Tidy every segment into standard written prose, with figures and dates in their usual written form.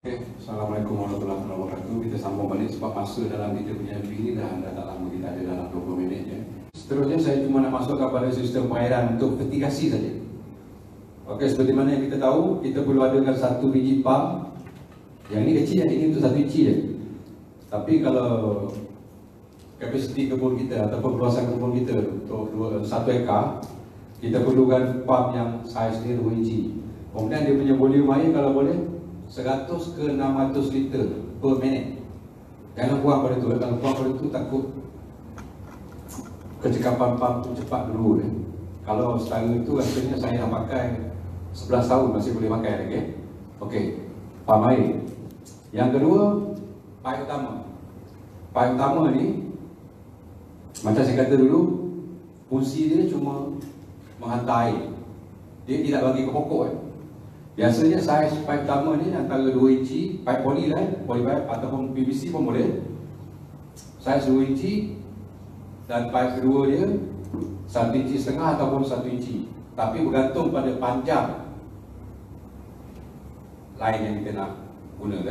Assalamualaikum warahmatullahi wabarakatuh. Kita sambung balik sebab masa dalam kita punya MV ni dah tak lama, kita ada dalam 20 minit je. Seterusnya saya cuma nak masuk kepada sistem pengairan untuk vertigasi saja. Okey, seperti mana yang kita tahu, kita perlu adakan satu biji pump. Yang ini kecil, yang ini untuk 1 inci je. Tapi kalau kapasiti kebun kita ataupun luasan kebun kita untuk 1 ekar, kita perlukan pump yang saiz dia 2 inci. Kemudian dia punya volume air kalau boleh 100 ke 600 liter per minit. Jangan kurang pada tu. Kalau kurang pada tu takut kecekapan pump tu cepat dulu. Kalau setara itu rasanya saya dah pakai 11 tahun masih boleh pakai lagi. Okey, pump air. Yang kedua, pipe utama. Pipe utama ni macam saya kata dulu, fungsi dia cuma menghantar air. Dia tidak bagi ke pokok. Biasanya saiz pipe utama ni antara 2 inci, pipe poly lah, poly pipe ataupun PVC pun boleh. Saiz 2 inci dan pipe kedua dia 1,5 inci ataupun 1 inci. Tapi bergantung pada panjang line yang kita nak guna .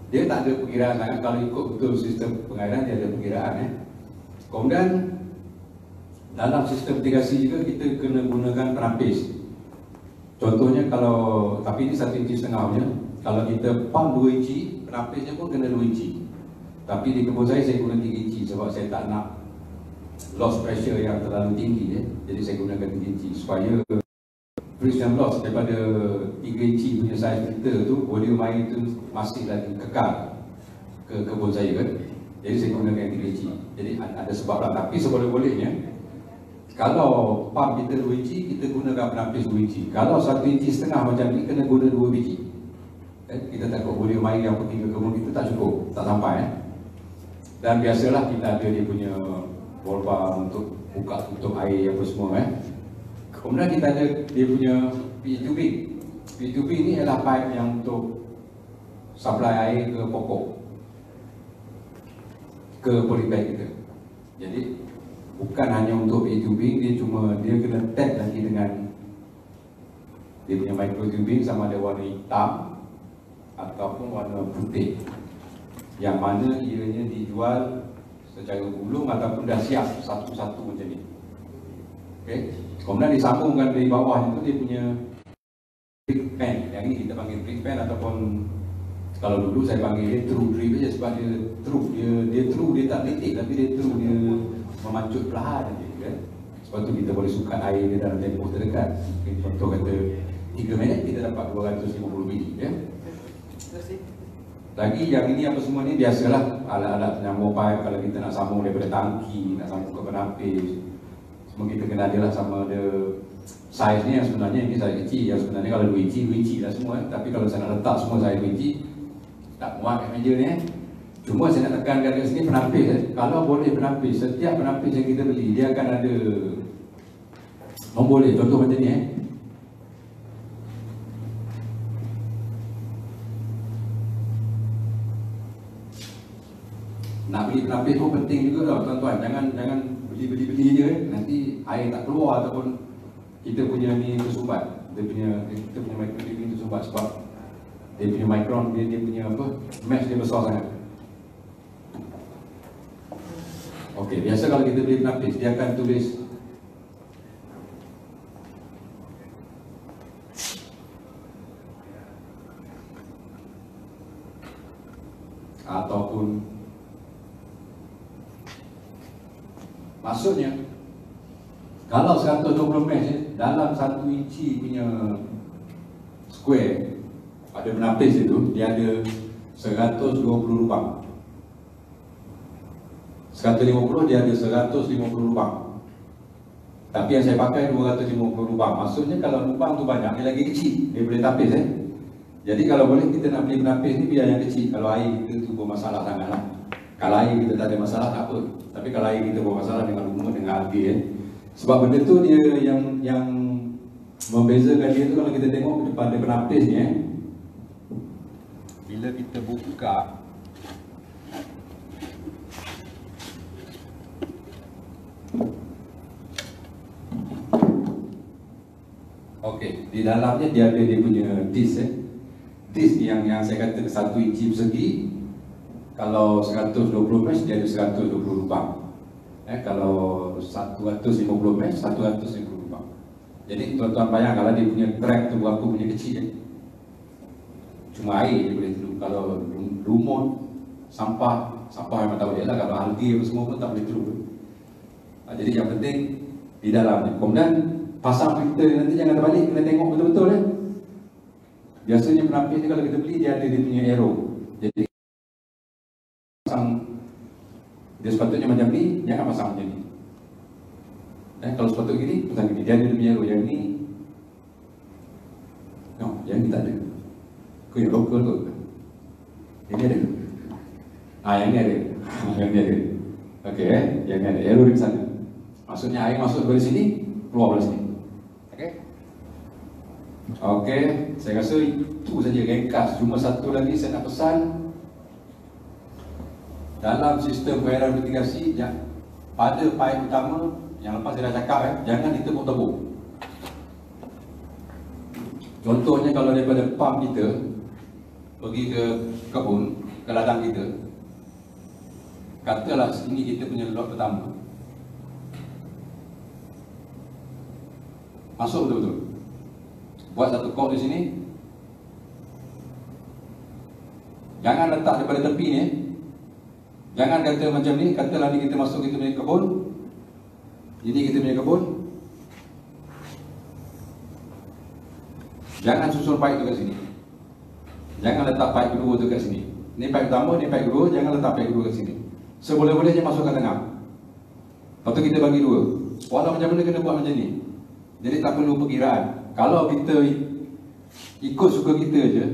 Dia tak ada perkiraan sangat. Kalau ikut betul sistem pengairan, dia ada perkiraan . Kemudian dalam sistem irigasi juga kita kena gunakan penapis. Contohnya kalau, tapi ini 1,5 inci punya. Kalau kita pump 2 inci, penapisnya pun kena 2 inci. Tapi di kebun saya guna 3 inci sebab saya tak nak loss pressure yang terlalu tinggi . Jadi saya gunakan 3 inci supaya friction loss daripada 3 inci punya saiz filter tu, volume air tu masih lagi kekal ke kebun saya . Jadi saya gunakan 3 inci. Jadi ada sebab lah. Tapi seboleh-bolehnya, kalau pump kita 2 inci, kita gunakan penapis 2 inci. Kalau 1,5 inci macam ni, kena guna 2 biji. Kita takut volume air yang pergi ke kebun kita tak cukup, tak sampai . Dan biasalah kita ada dia punya bolba untuk buka tutup air apa semua . Kemudian kita ada dia punya PE tubing. PE tubing ni adalah pipe yang untuk supply air ke pokok, ke polybag kita. Jadi bukan hanya untuk PE tubing, dia kena tag lagi dengan dia punya micro tubing, sama ada warna hitam ataupun warna putih, yang mana ianya dijual secara gulung ataupun dah siap satu-satu macam ni. Okey. Kemudian disambungkan dari bawah itu dia punya brick pan. Yang ini kita panggil brick pan ataupun kalau dulu saya panggil dia true drip saja sebab dia true. Dia tak letik tapi dia true, dia memancut perlahan saja . Sebab tu kita boleh sukat air dia dalam tempoh terdekat. Contoh kata 3 minit kita dapat 250 biji . Lagi yang ini apa semua ni biasalah alat-alat penyambung pipe. Kalau kita nak sambung daripada tangki, nak sambung ke penapis, semua kita kena adalah sama ada saiz ni. Yang sebenarnya ini saiz kecil, yang sebenarnya kalau 2 inci lah semua . Tapi kalau saya nak letak semua saiz 2 inci, tak muat kat meja ni . Cuma saya nak tekankan kat sini penapis . Kalau boleh penapis, setiap penapis yang kita beli, dia akan ada nombor dia. Contoh macam ni . Nak beli penapis pun penting juga tau tuan-tuan. Jangan beli-beli je nanti air tak keluar ataupun kita punya ni tersumbat. Kita punya micro tubing tersumbat sebab dia punya micron, dia punya mesh dia besar sangat. Okey, biasa kalau kita beli penapis, dia akan tulis ataupun maksudnya kalau 120 mesh dalam 1 inci punya square pada penapis itu, dia ada 120 lubang. 150 dia ada 150 lubang. Tapi yang saya pakai 250 lubang. Maksudnya kalau lubang tu banyak, dia lagi kecil, dia boleh tapis . Jadi kalau boleh kita nak beli penapis ni biar yang kecil. Kalau air kita tu bermasalah sangat lah. Kalau air kita tak ada masalah tak apa. Tapi kalau air kita bermasalah dengan lumut, dengan algae sebab benda tu dia yang membezakan dia tu kalau kita tengok pada penapis ni bila kita buka okey, di dalamnya dia ada dia punya disk . This yang saya kata 1 inci persegi, kalau 120 mesh dia ada 120 lubang. Kalau 150 mesh, 150 lubang. Jadi tuan-tuan bayang kalau dia punya track tu berapa punya kecil. Cuma air dia boleh turun. Kalau lumut, sampah memang tahu dia lah. Kalau algae apa semua pun tak boleh turun. Jadi yang penting di dalam ni. Kemudian pasang filter nanti jangan terbalik, kena tengok betul-betul . Biasanya penapis ni kalau kita beli dia ada dia punya arrow. Jadi pasang dia sepatutnya macam ni, jangan pasang macam ni. Kalau sepatutnya gini, pasang gini. Dia ada dia punya arrow. Yang ni no, yang ni tak ada. Kau yang lokal tu. Yang ni ada. Yang ni ada. Yang ni ada. Okey, yang ni ada. Arrow di sana. Maksudnya air masuk dari sini, keluar dari sini. Okey, saya rasa itu saja ringkas. Cuma satu lagi saya nak pesan. Dalam sistem pengairan mitigasi, pada paip utama, yang lepas saya dah cakap, jangan ditepuk-tepuk. Contohnya kalau daripada pump kita pergi ke kebun, ke ladang kita, katalah ini kita punya lot pertama, masuk betul-betul. Buat satu kok di sini. Jangan letak daripada tepi ni. Jangan kata macam ni, katalah ni kita masuk kita punya kebun. Ini kita punya kebun. Jangan susun paip tu kat sini. Jangan letak paip kedua tu kat sini. Ni paip pertama, ni paip kedua, jangan letak paip kedua kat sini. Seboleh-bolehnya masuk kat tengah. Lepas tu kita bagi dua. Walau macam mana kena buat macam ni. Jadi tak perlu perkiraan. Kalau kita ikut suka kita je,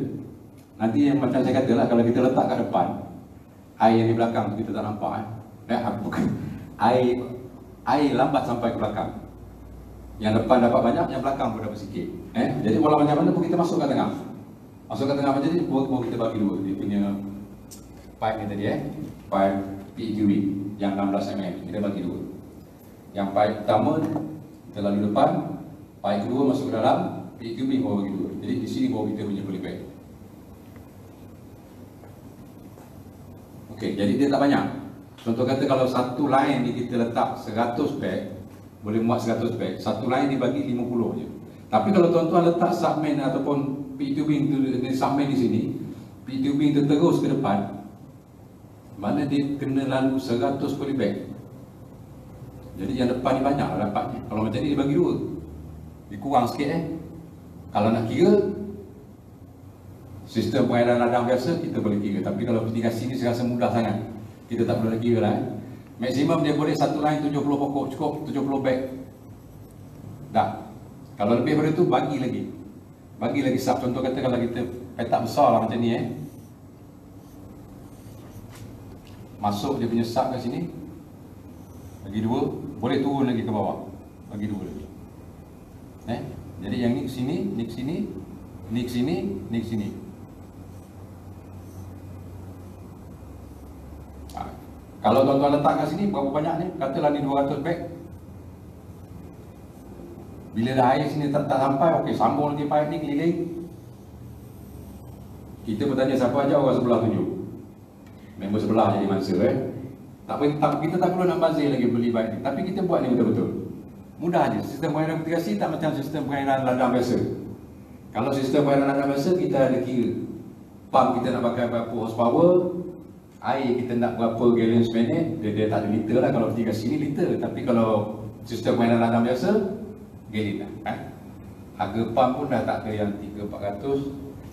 nanti yang macam saya katalah, kalau kita letak kat depan, air yang di belakang tu kita tak nampak. Bukan. Air lambat sampai ke belakang. Yang depan dapat banyak, yang belakang pun dapat sikit. Jadi walau macam mana pun kita masuk kat tengah. Masuk kat tengah macam ni, baru kita bagi dua. Dia punya pipe ni tadi, pipe PQB yang 16 mm, kita bagi dua. Yang pipe pertama kita lalu depan, pipe kedua masuk ke dalam, PQB baru bagi dua. Jadi di sini baru kita punya polybag. Okey, jadi dia tak banyak. Contoh kata kalau satu line ni kita letak 100 bag, boleh muat 100 bag, satu line dibagi 50 je. Tapi kalau tuan-tuan letak submain ataupun P-tubing tu, submain di sini, P-tubing tu terus ke depan, mana dia kena lalu 100 polybag. Jadi yang depan ni banyak lah dapatnya. Kalau macam ni dia bagi dua, dia kurang sikit. Kalau nak kira sistem pengairan ladang biasa kita boleh kira. Tapi kalau mitigasi ni saya rasa mudah sangat, kita tak perlu kira lah. Maksimum dia boleh satu line 70 pokok, cukup 70 bag dah. Kalau lebih daripada tu bagi lagi sub. Contoh kata kalau kita petak besar lah macam ni, masuk dia punya sub kat sini, bagi dua, boleh turun lagi ke bawah, bagi dua lagi. Jadi yang ni ke sini, ni ke sini, ni ke sini, ni ke sini. Kalau tuan-tuan letak kat sini, berapa banyak ni? Katalah ni 200 bag. Bila dah air sini tak sampai, okey, sambung lagi pipe ni keliling. Kita bertanya siapa aja orang sebelah tunjuk. Member sebelah jadi mangsa. Kita tak perlu nak bazir lagi beli pipe ni. Tapi kita buat ni betul-betul. Mudah aja. Sistem pengairan mitigasi tak macam sistem pengairan ladang biasa. Kalau sistem pengairan ladang biasa, kita ada kira. Pump kita nak pakai berapa horsepower, air kita nak berapa gallon seminit, dia tak ada liter lah. Kalau mitigasi ni liter. Tapi kalau sistem pengairan ladang biasa, gallon lah. Harga pump pun dah tak ada yang 3,400,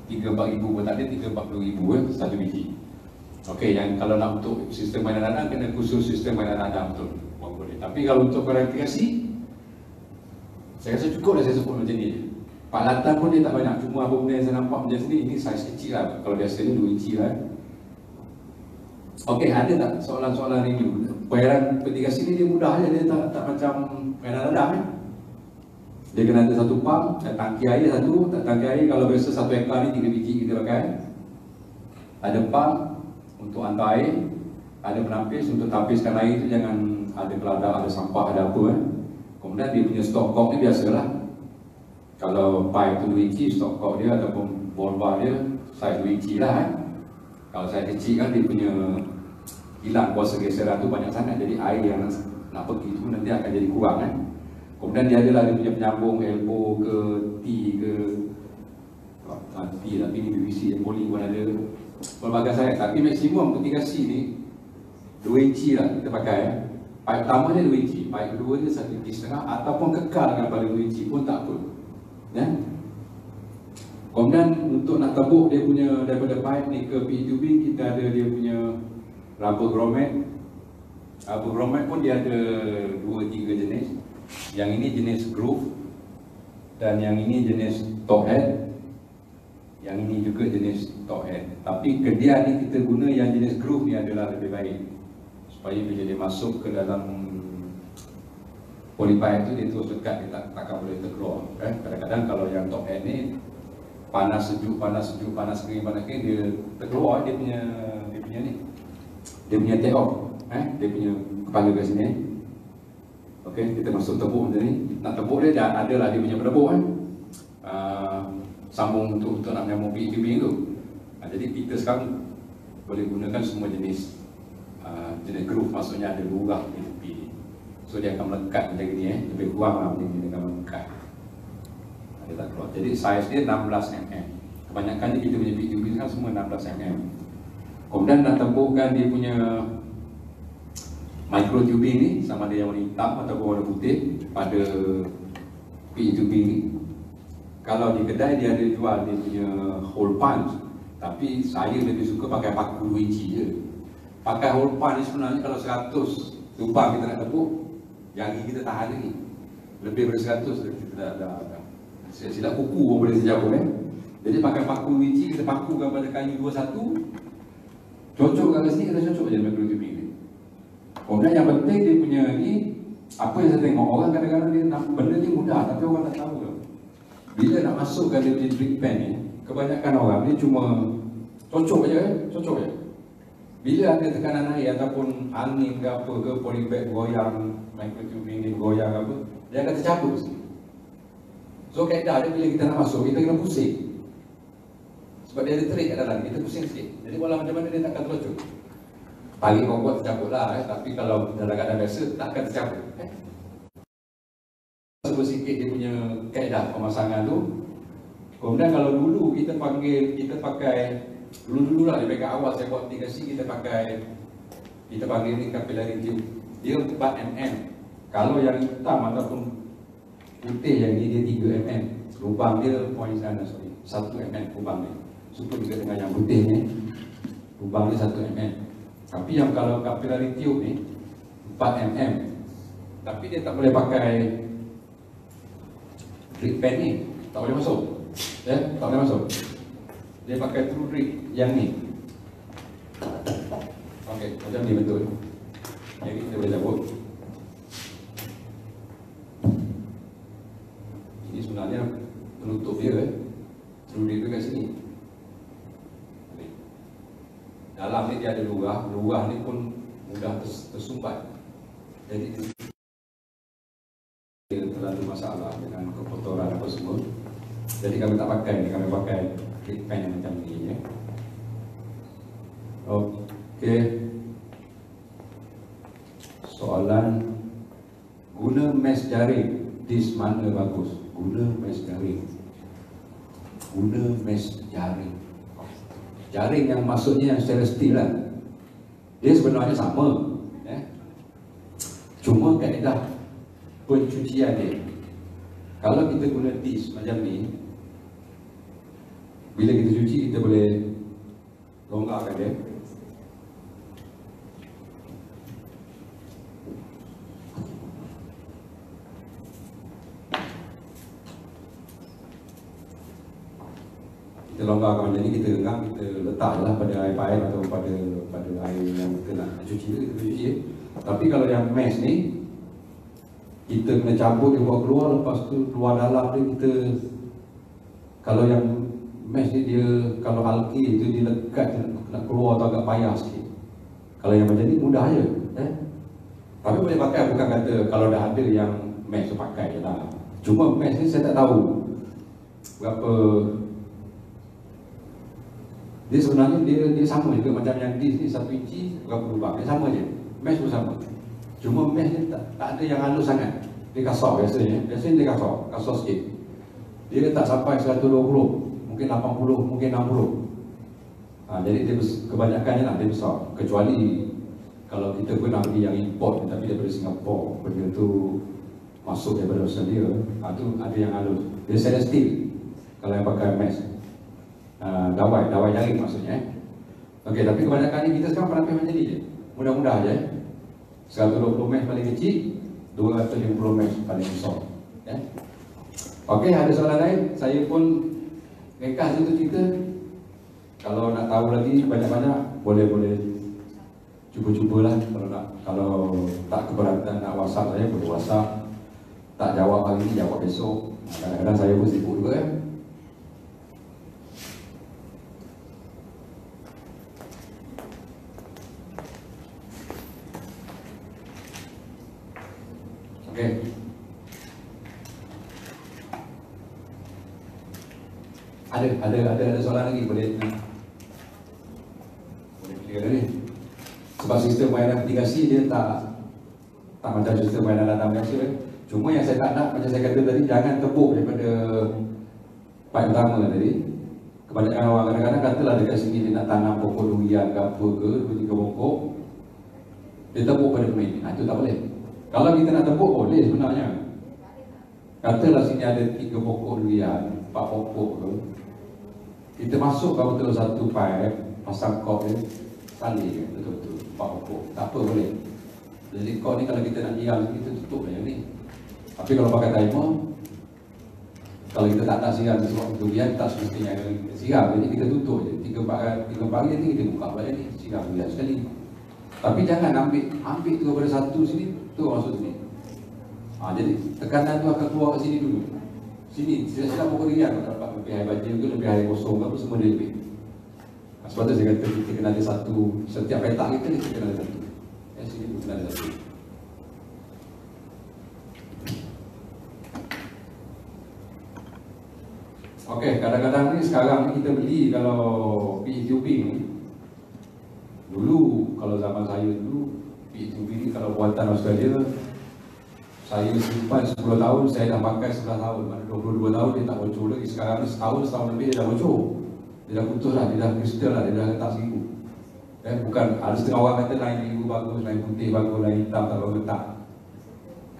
3,4,000 pun tak ada, 3,40,000 satu biji. Okey, yang kalau nak untuk sistem pengairan ladang, kena khusus sistem pengairan ladang betul. Boleh. Tapi kalau untuk pengairan mitigasi, saya rasa cukup dah saya sebut macam ni je. Peralatan pun dia tak banyak. Cuma apa benda yang saya nampak macam ni, ini saiz kecil lah. Kalau biasanya 2 inci lah. Okey, ada tak soalan-soalan review? Pengairan mitigasi ni dia mudah je. Dia tak macam pengairan ladang . Dia kena ada satu pump, tangki air satu. Tangki air kalau biasa 1 ekar ni 3 biji kita pakai. Ada pump untuk hantar air. Ada penapis untuk tapiskan air tu, jangan ada keladak, ada sampah, ada apa . Kemudian dia punya stop cock ni biasalah. Kalau pipe tu 2 inci, stop cock dia ataupun ball bar dia saiz 2 inci lah Kalau saiz kecil kan dia punya kilang kuasa geseran tu banyak sangat, jadi air yang nak pergi tu nanti akan jadi kurang kan. Kemudian dia adalah dia punya penyambung elbow ke T ke T, tapi ni PVC yang poli pun ada pelbagai saiz, tapi maksimum untuk 3C ni 2 inci lah kita pakai. Pipe pertama dia 2 inci, pipe kedua dia 1,5 inci ataupun kekal dengan pada 2 inci pun tak apa ya. Kemudian untuk nak tebuk dia punya daripada pipe ni ke PE tubing, kita ada dia punya rubber grommet. Rubber grommet pun dia ada 2-3 jenis. Yang ini jenis groove dan yang ini jenis top head. Yang ini juga jenis top head. Tapi kedia ni kita guna yang jenis groove ni adalah lebih baik, supaya bila dia masuk ke dalam polypipe tu dia terus dekat, dia takkan boleh terkeluar kan. Kadang-kadang kalau yang top head ni panas sejuk, panas sejuk, panas kering, dia terkeluar dia punya ni. Dia punya take off dia punya kepala ke sini. Okey, kita masuk tebuk macam ni. Nak tebuk dia dah ada lah dia punya penebuk sambung untuk nak menyambung PE tubing tu. Jadi kita sekarang boleh gunakan semua jenis jenis groove, maksudnya ada lurah di tepi. So dia akan melekat macam ni lebih kurang lah macam ni, dia akan melekat. Dia tak keluar. Jadi saiz dia 16mm. Kebanyakan kita punya PE tubing kan semua 16mm. Kemudian nak tebukkan dia punya micro tubing ni, sama ada yang warna hitam ataupun warna putih pada PE tubing ni. Kalau di kedai dia ada jual dia punya hole punch, tapi saya lebih suka pakai paku 2 inci je. Pakai hole punch ni sebenarnya kalau 100 lubang kita nak tebuk, jari kita tahan lagi. Lebih daripada 100 kita dah silap kuku pun boleh sejauh Jadi pakai paku 2 inci, kita pakukan pada kayu 21, cocok kat sini, kita cocok je micro tubing ni. Kemudian yang penting dia punya ni, apa yang saya tengok orang kadang-kadang dia nak benda ni mudah tapi orang tak tahu ke. Bila nak masukkan dia punya drip pan ni, kebanyakan orang ni cuma cocok je cocok je. Bila ada tekanan air ataupun angin ke apa ke, polybag goyang, micro tubing ni goyang apa, dia akan tercabut sini. So kaedah dia bila kita nak masuk, kita kena pusing. Sebab dia ada terik kat dalam, kita pusing sikit. Jadi walau macam mana dia takkan terlocok. Paling kau buat tercabut lah tapi kalau dalam keadaan biasa takkan tercabut Sebut sikit dia punya kaedah pemasangan tu. Kemudian kalau dulu kita pakai dulu lah di pekat awal saya buat 3C, kita panggil ni capillary tube. Dia 4mm. Kalau yang hitam ataupun putih yang ni dia 3mm. Lubang dia 1mm lubang ni. Super juga dengan yang putih ni, lubang dia 1mm. Tapi yang kalau capillary tube ni 4mm. Tapi dia tak boleh pakai drip pan ni, tak boleh masuk. Tak boleh masuk. Dia pakai true drip yang ni. Okey, macam ni betul. Yang ni kita boleh cabut. Ini sebenarnya penutup dia true drip dekat sini. Dalam ni dia ada lurah ni pun mudah tersumbat. Jadi terlalu masalah dengan kekotoran apa semua. Jadi kami tak pakai ni, kami pakai drip pan yang macam ni Okey. Soalan, guna mesh jaring dis mana bagus? Guna mesh jaring. Jaring yang maksudnya yang stainless steel lah. Dia sebenarnya sama cuma kaedah pencucian dia. Kalau kita guna disk macam ni, bila kita cuci kita boleh longgarkan dia. Kita longgarkan macam ni, kita genggam, kita letaklah pada air paip atau pada air yang kita nak cuci tu, kita cuci. Tapi kalau yang mesh ni, kita kena cabut dia buat keluar, lepas tu luar dalam dia kita, kalau yang mesh ni dia, kalau alki tu dia lekat, nak keluar tu agak payah sikit. Kalau yang macam ni mudah je Tapi boleh pakai, bukan kata kalau dah ada yang mesh tu pakai je lah. Cuma mesh ni saya tak tahu berapa Dia sebenarnya dia sama juga macam yang di sini 1 inci berapa lubang, dia sama je. Mesh pun sama. Cuma mesh ni tak ada yang halus sangat. Dia kasar biasanya dia kasar sikit. Dia tak sampai 120, mungkin 80, mungkin 60. Jadi dia kebanyakannya lah dia besar. Kecuali kalau kita pun nak beli yang import tapi daripada Singapura, benda tu masuk daripada Australia, tu ada yang halus. Dia stainless steel kalau yang pakai mesh. Dawai jaring maksudnya. Okey, tapi kebanyakan ni kita sekarang pakai macam ni je. Mudah-mudah je. 120 mesh paling kecil, 250 mesh paling besar. Okey, ada soalan lain? Saya pun ringkas itu cerita. Kalau nak tahu lagi banyak-banyak, boleh cuba-cubalah. Kalau tak keberatan nak WhatsApp saya, boleh WhatsApp. Tak jawab hari ni, jawab besok. Kadang-kadang saya pun sibuk juga kan. Okey. Ada soalan lagi boleh clear ni. Sebab sistem pembayaran mitigasi dia tak macam sistem pembayaran datang biasa. Cuma yang saya tak nak, macam saya kata tadi, jangan tepuk daripada part utama tadi. Kebanyakan orang kadang-kadang katalah dekat sini dia nak tanam pokok durian ke apa ke, 2-3 pokok, dia tepuk pada pemain. Itu tak boleh. Kalau kita nak tepuk boleh sebenarnya. Katalah sini ada 3 pokok durian, 4 pokok tu, kita masuk kalau betul satu pipe, pasang kok dia, salih betul-betul 4 pokok, tak apa boleh. Jadi kok ni kalau kita nak siram, kita tutup yang ni. Tapi kalau pakai timer, kalau kita tak nak siram sebab durian, tak semestinya kita siram, jadi kita tutup je. 3 pagi nanti kita buka balik ni, siram durian sekali. Tapi jangan ambil tu daripada satu sini, tu masuk sini. Jadi tekanan tu akan keluar ke sini dulu. Sini, sila-sila pokok durian, dapat lebih air baja ke, lebih air kosong apa, semua dia lebih. Sebab tu saya kata kita kena ada satu, setiap petak kita kena ada satu. Sini pun kena ada satu. Okey, kadang-kadang ni sekarang ni kita beli kalau PE tubing ni. Dulu, kalau zaman saya dulu, PE tubing ni kalau buatan Australia, saya simpan 10 tahun, saya dah pakai 11 tahun. Mana 22 tahun dia tak bocor lagi. Sekarang ni setahun lebih dia dah bocor. Dia dah putus lah, dia dah kristal lah, dia dah tak seribu. Bukan, ada setengah orang kata lain biru bagus, lain putih bagus, lain hitam tak bagus, tak.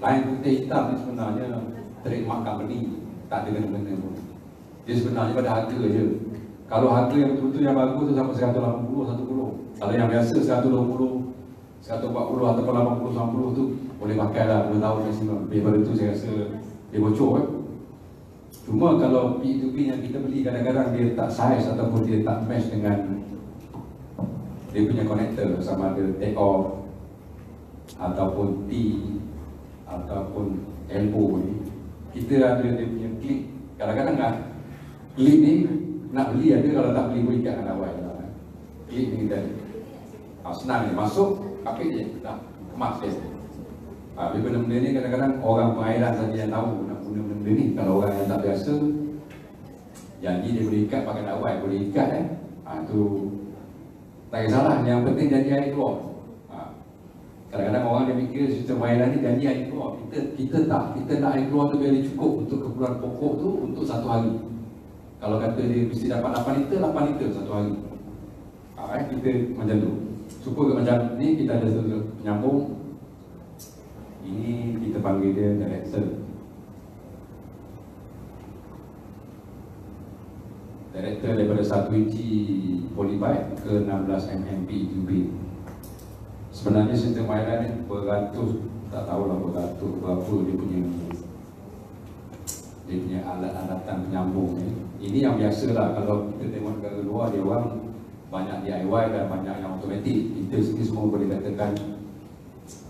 Lain putih hitam ni sebenarnya trademark company, tak ada kena-kena pun. Dia sebenarnya pada harga je. Kalau harga yang betul-betul yang bagus tu sampai 180, 110. Kalau yang biasa 120, 140 ataupun 80, 90 tu boleh pakai lah 2 tahun maksimum. Lebih daripada tu saya rasa dia bocor Cuma kalau P2P yang kita beli kadang-kadang dia tak size ataupun dia tak match dengan dia punya connector, sama ada take off ataupun T ataupun elbow ni, kita ada dia punya clip. Kadang-kadang kan clip ni nak beli ada, kalau tak beli pun ikat dengan awal lah. Clip ni kita senang ni, masuk kapit je, dah kemas je. Benda-benda ni kadang-kadang orang pengairan saja yang tahu nak guna benda ni. Kalau orang yang tak biasa, janji dia boleh ikat pakai dakwai, boleh ikat tu tak kisahlah, yang penting janji air keluar. Kadang-kadang orang dia fikir sistem pengairan ni janji air keluar. Kita nak air keluar tu biar dia cukup untuk keperluan pokok tu untuk 1 hari. Kalau kata dia mesti dapat 8 liter 1 hari. Kita macam tu. Supaya macam ni kita ada satu penyambung. Ini kita panggil dia director. Director daripada 1 inci polypipe ke 16 mm PE2B. Sebenarnya sistem pengairan ni beratus, tak tahulah beratus berapa dia punya alat-alatan penyambung ni. Ini yang biasa lah. Kalau kita tengok negara luar, dia orang banyak DIY dan banyak yang automatik. Kita sini semua boleh katakan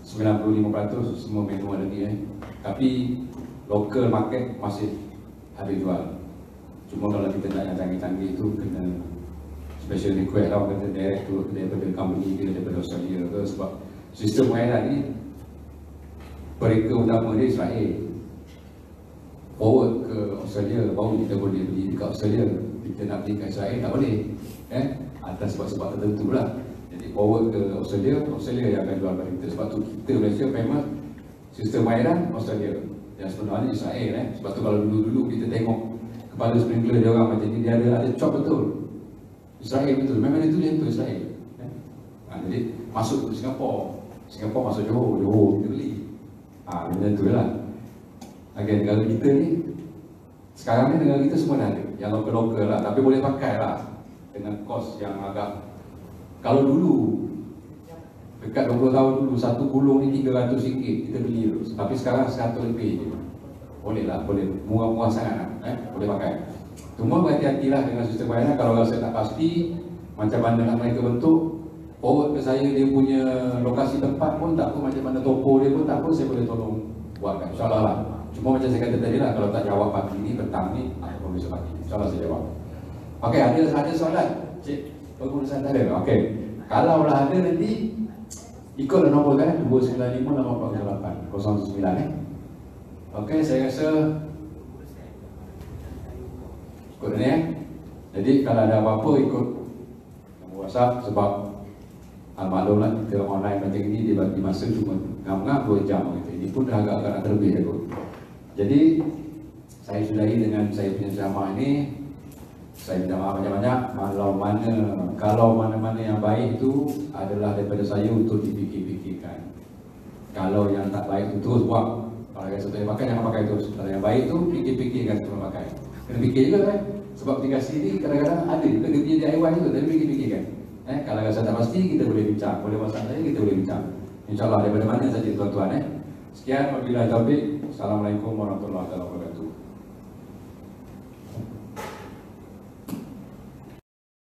95% semua manual lagi Tapi local market masih ada jual. Cuma kalau kita nak yang canggih-canggih tu kena special request lah, kata direct tu daripada company ke, daripada Australia ke. Sebab sistem pengairan ni mereka utama dia Israel, forward ke Australia, baru kita boleh beli dekat Australia. Kita nak beli kat Israel tak boleh atas sebab-sebab tertentu lah. Jadi forward ke Australia yang akan jual pada kita. Sebab tu kita Malaysia memang sistem pembayaran Australia yang sebenarnya Israel. Sebab tu kalau dulu-dulu kita tengok kepala sprinkler dia orang macam ni, dia ada chop betul. Israel betul, memang dia tulis tu Israel. Jadi masuk ke Singapura masuk Johor kita beli. Macam tu lah. Negara kita ni sekarang ni negara kita semua dah ada, yang lokal lah, tapi boleh pakai lah dengan kos yang agak, kalau dulu dekat 20 tahun dulu satu gulung ni RM300 kita beli tu, tapi sekarang 100 lebih je. Boleh lah, boleh, murah-murah sangat lah, boleh pakai. Cuma berhati-hatilah dengan sistem pembayaran. Kalau rasa tak pasti macam mana nak mereka bentuk, forward ke saya dia punya lokasi tempat pun tak apa, macam mana toko dia pun tak apa, saya boleh tolong buatkan, insyaAllah lah. Cuma macam saya kata tadi lah, kalau tak jawab pagi ni, petang ni, pun besok pagi, insyaAllah saya jawab. Okey, ada soalan? Cik, pengurusan tak ada? Okey, kalau lah ada nanti ikutlah nombor kan, 295-848-019 Okey, saya rasa ikut ni Jadi kalau ada apa-apa ikut nombor WhatsApp, sebab maklumlah kita online macam ni, dia bagi masa cuma ngam-ngam 2 jam gitu. Ini pun dah agak-agak nak terlebih aku. Jadi saya sudahi dengan saya punya ceramah ini. Saya minta maaf banyak-banyak kalau mana-mana yang baik itu adalah daripada saya untuk dipikir-pikirkan. Kalau yang tak baik itu terus buang. Kalau yang satu yang pakai, jangan pakai terus. Kalau yang baik itu fikir-fikirkan sebelum pakai. Kena fikir juga kan. Sebab aplikasi ini kadang-kadang ada juga dia punya DIY juga, tapi fikir-fikirkan. Kalau rasa tak pasti, kita boleh bincang. Boleh WhatsApp saya, kita boleh bincang. InsyaAllah daripada mana saja tuan-tuan. Sekian, wabillahi taufiq. Assalamualaikum warahmatullahi wabarakatuh.